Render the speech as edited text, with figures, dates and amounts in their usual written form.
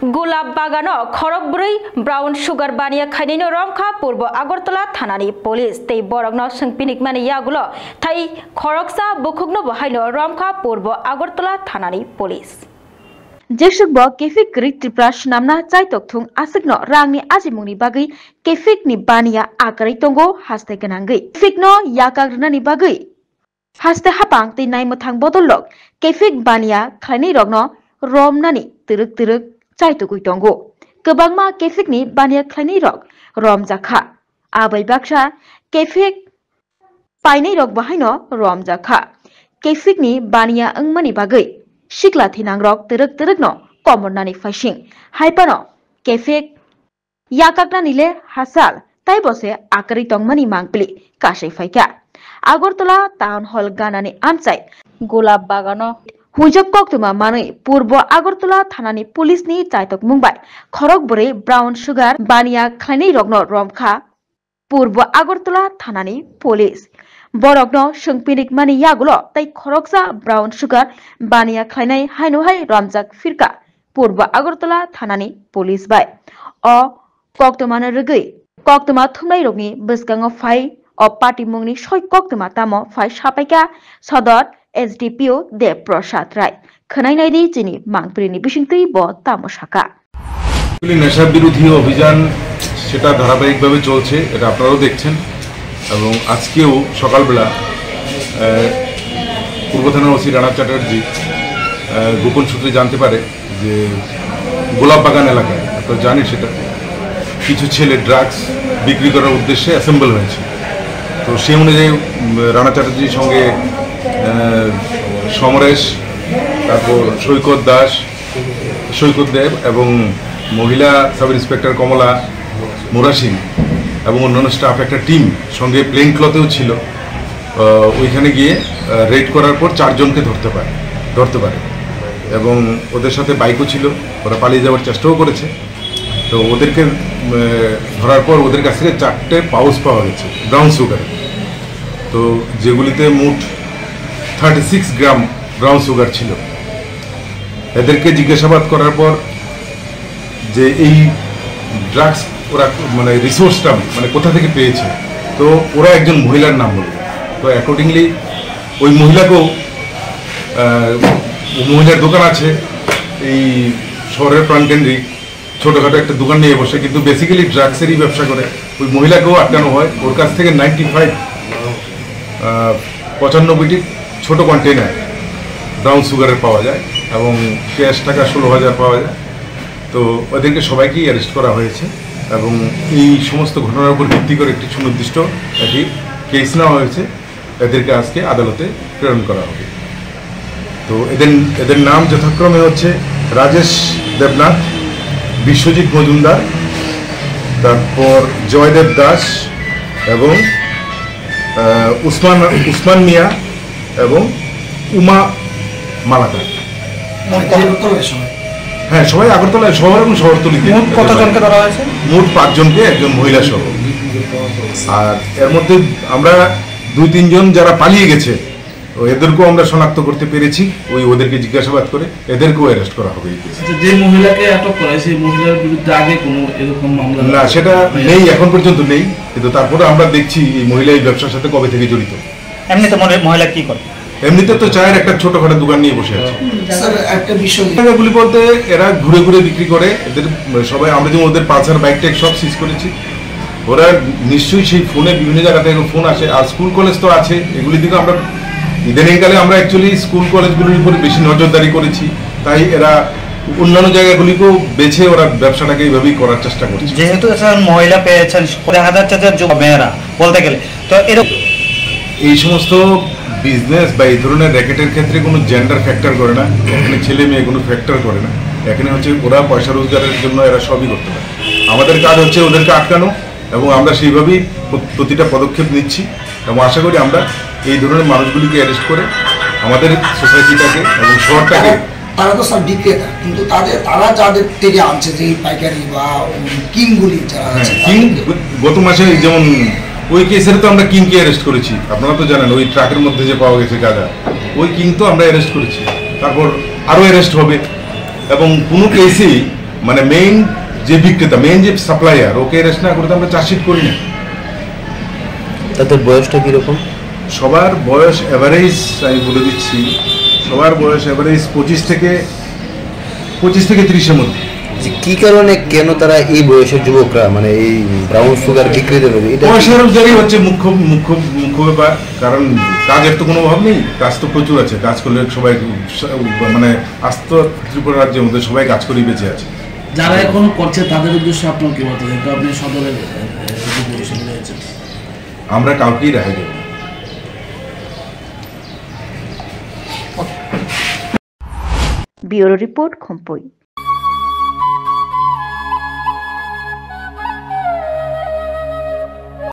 गुलाब बागानो खरबब्रै brown sugar बानिया खाइनैनो रमखा पूर्व आगरतला थानानि police तै बरगनो संपिनिक माने यागुलो थै खरकसा बुखुगनो बहायनो रमखा पूर्व आगरतला थानानि पुलिस जेसुकबो केफिक ग्रिक त्रिप्रास नामना चाइतक थुं आसिकनो रांनि आजिमुंनि बागै केफिकनि बानिया आकारै तंगो हास्ते गोनांगै केफिकनो याकाग्रनानि बागै हास्ते हापां तै नायमथां बदलक केफिक बानिया खाइनै रगनो रमनानि तिरुक तिरुक चाइतकुइ तंगो गोबांमा केफिकनि बानिया खाइनै रग रम जाखा आबै बाक्सा केफिक पाइनै रग बाहायनो रम जाखा केफिकनि बानिया अंगमानि बागै सिक्ला थिनां रग तिरुक तिरुकनो कमरनानि फाइसिं हाइपानो केफिक याकाग्नानिले हासाल ताइबसे आकारै तंगमानि मांगपली कासै फाइका आगरतला टाउन हल गानानि आमचाइ गुलाब बागानो हुजब कक्तुमा मानै पूर्व आगरतला थानानि पुलिसनि चाइतक मुंबाय खरकब्रै ब्राउन सुगार बानिया खाइनै रगनो रमखा पूर्व आगरतला थानानि पुलिस बरगनो संपिनिक मानि यागुलो तै खरकसा ब्राउन सुगार बानिया खाइनै हाइनुहाय रमजाक फिरका पूर्व आगरतला थानानि पुलिस बाय अ कक्तुमानो रगै कक्तुमा थुमनाय रगनि बसगाङो फाइ अ पार्टी मुंनि सय कक्तुमा तामो फाइ सापाइका सदर एसडीपीओ देव प्रसाद राय खोनाइनायदि जिनि मांगप्रिनि बिसिंतै ब तामसाका নেশা বিরোধী অভিযান সেটা ধারাবাহিকভাবে চলছে, এটা আপনারাও দেখছেন। এবং আজকেও সকালবেলা পূর্ব থানার ওসি রানা চ্যাটার্জি গোপন সূত্রে জানতে পারে যে গোলাপ বাগান এলাকায়, আপনারা জানেন সেটা, কিছু ছেলে ড্রাগস বিক্রি করার উদ্দেশ্যে অ্যাসেম্বল হয়েছে। তো সেই অনুযায়ী রানা চ্যাটার্জির সঙ্গে সমরেশ, তারপর সৈকত দেব এবং মহিলা সাব ইন্সপেক্টর কমলা মোরাসিন এবং অন্যান্য স্টাফ একটা টিম সঙ্গে প্লেন ক্লথেও ছিল। ওইখানে গিয়ে রেড করার পর 4 জনকে ধরতে পারে এবং ওদের সাথে বাইকও ছিল। ওরা পালিয়ে যাওয়ার চেষ্টাও করেছে। তো ওদেরকে ধরার পর ওদের কাছ থেকে 4টে পাউচ পাওয়া গেছে ব্রাউন সুগার। তো যেগুলিতে মোট 36 গ্রাম ব্রাউন সুগার ছিল। এদেরকে জিজ্ঞাসাবাদ করার পর যে এই ড্রাগস ওরা মানে রিসোর্সটা মানে কোথা থেকে পেয়েছে, তো ওরা একজন মহিলার নাম বলল। তো অ্যাকর্ডিংলি ওই মহিলাকেও, মহিলার দোকান আছে এই শহরের প্রাণকেন্দ্রিক ছোটোখাটো একটা দোকান নিয়ে বসে, কিন্তু বেসিক্যালি ড্রাগসেরই ব্যবসা করে। ওই মহিলাকেও আটকানো হয়। ওর কাছ থেকে 95টি ছোটো কন্টেনার ব্রাউন সুগারের পাওয়া যায় এবং ক্যাশ টাকা 16,000 পাওয়া যায়। তো ওদেরকে সবাইকেই অ্যারেস্ট করা হয়েছে এবং এই সমস্ত ঘটনার উপর ভিত্তি করে একটি সুনির্দিষ্ট একটি কেস নেওয়া হয়েছে। এদেরকে আজকে আদালতে প্রেরণ করা হবে। তো এদের নাম যথাক্রমে হচ্ছে রাজেশ দেবনাথ, বিশ্বজিৎ মজুমদার, তারপর জয়দেব দাস এবং উসমান মিয়া এবং উমা মালাকার। হ্যাঁ, সবাই আগরতলায় শহর এবং শহরতলিতে। কতজনকে ধরা হয়েছে? মোট 5 জনকে, একজন মহিলা সহ। আর এর মধ্যে আমরা 2-3 জন যারা পালিয়ে গেছে এদেরকেও আমরা শনাক্ত করতে পেরেছি। ওদেরকে জিজ্ঞাসাবাদ করে এদেরকেও অ্যারেস্ট করা হবে। যে মহিলাকে আটক করা সেই মহিলার বিরুদ্ধে আগে কোনো এরকম মামলা না, সেটা নেই, এখন পর্যন্ত নেই। কিন্তু তারপরে আমরা দেখছি এই মহিলা এই ব্যবসার সাথে কবে থেকে জড়িত। এমনিতে মহিলা কি করে? এমনিতে তো চায়ের একটা ছোটখাটো দোকান নিয়ে বসে আছে। জায়গাগুলি বলতে এরা ঘুরে ঘুরে বিক্রি করে। এদের সবাই, আমরা যেমন ওদের পালসার বাইক টাইক সব সিজ করেছি। ওরা নিশ্চয়ই সেই ফোনে বিভিন্ন জায়গা থেকে ফোন আসে। আর স্কুল কলেজ তো আছে, এগুলি দিকে আমরা ইদানিংকালে আমরা অ্যাকচুয়ালি স্কুল কলেজগুলির উপর বেশি নজরদারি করেছি। তাই এরা অন্যান্য জায়গাগুলিকেও বেছে ওরা ব্যবসাটাকে এইভাবেই করার চেষ্টা করছে। যেহেতু মহিলা পেয়েছেন মেয়েরা বলতে গেলে, তো এরকম এই সমস্ত বিজনেস বা এই ধরনের র্যাকেটের ক্ষেত্রে কোনো জেন্ডার ফ্যাক্টর করে না, এখানে ছেলে মেয়ে কোনো ফ্যাক্টর করে না। এখানে হচ্ছে ওরা পয়সা রোজগারের জন্য এরা সবই করতে পারে। আমাদের কাজ হচ্ছে ওদেরকে আটকানো এবং আমরা সেইভাবেই প্রতিটা পদক্ষেপ নিচ্ছি এবং আশা করি আমরা এই ধরনের মানুষগুলিকে অ্যারেস্ট করে আমাদের সোসাইটিটাকে এবং শহরটাকে। তারা তো সব বিক্রেতা, কিন্তু তারা যাদের থেকে আনছে যে পাইকারি বা কিংগুলি যারা আছে, কিং গত মাসে যেমন ওই কেসের তো আমরা কিংকে অ্যারেস্ট করেছি। আপনারা তো জানেন ওই ট্রাকের মধ্যে যে পাওয়া গেছে গাঁজা, ওই কিং তো আমরা অ্যারেস্ট করেছি। তারপর আরও অ্যারেস্ট হবে এবং কোনো কেসেই মানে মেইন যে বিক্রেতা, মেইন যে সাপ্লায়ার, ওকে অ্যারেস্ট না করে তো আমরা চার্জশিট করি না। তাদের বয়সটা কিরকম? সবার বয়স অ্যাভারেজ আমি বলে দিচ্ছি, সবার বয়স অ্যাভারেজ 25 থেকে 30-এর মধ্যে। কি কারণে, কেন তারা এই বয়সের যুবকরা মানে এই ব্রাউন সুগার বিক্রিতে হবে? এটা পয়সার রোজগারই হচ্ছে মুখ্য ব্যাপার, কারণ কাজের তো কোনো অভাব নেই, কাজ তো প্রচুর আছে, কাজ করলে সবাই মানে আস্ত ত্রিপুরা রাজ্যের মধ্যে সবাই কাজ করেই বেঁচে আছে। যারা এখন করছে তাদের উদ্দেশ্যে আপনার কি বলতে, যেহেতু আপনি সদরের পরিষদে রয়েছেন? আমরা কাউকেই রেহাই দেব না। Bureau report, খোম্পই।